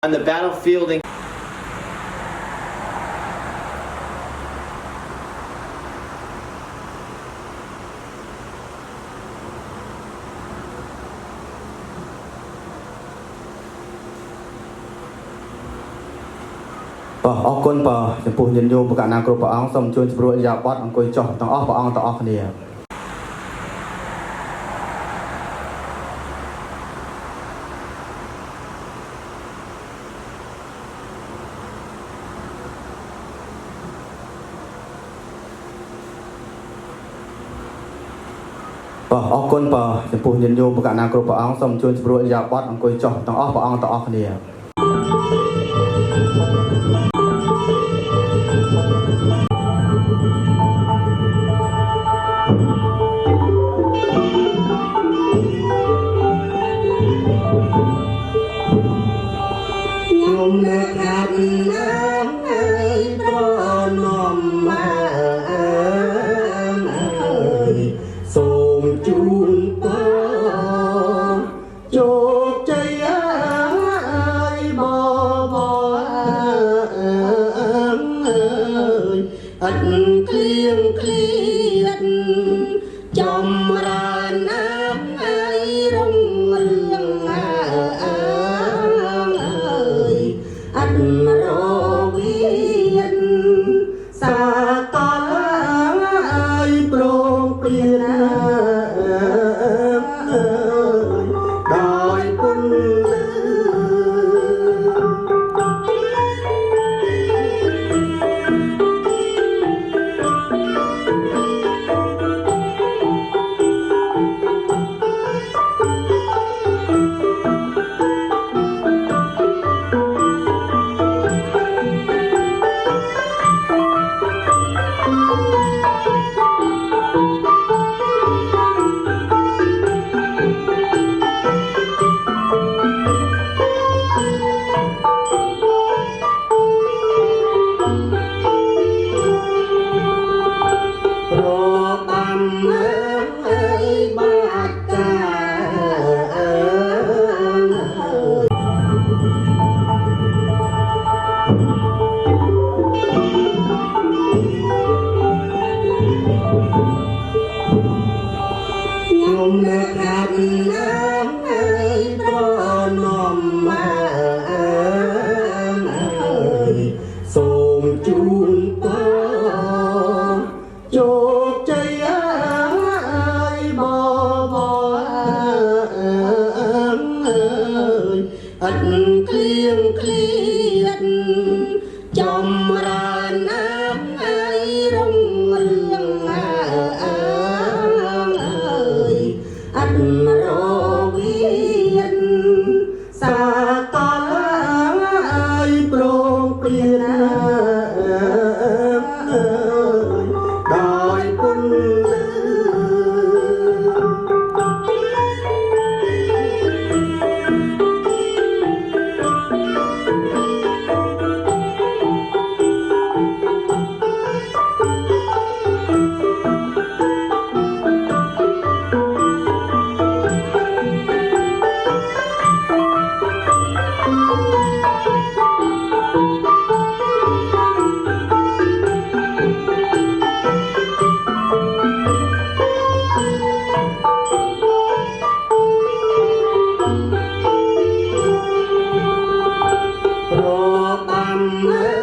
on the battlefield in អរគុណបាទចំពោះញាតិញោមប្រកាសណាគ្រប់ព្រះអង្គសូមជួយជំរុញយ៉ាបតអង្គុយចុះទាំងអស់ព្រះអង្គទាំងអស់គ្នា អរគុណបាទចំពោះញាតិញោមប្រកាសណាគ្រប់ព្រះអង្គសូមជួយជំរុញយ៉ាបតអង្គុយចុះទាំងអស់ព្រះអង្គទាំងអស់គ្នា Hãy subscribe cho kênh Ghiền Mì Gõ để không bỏ lỡ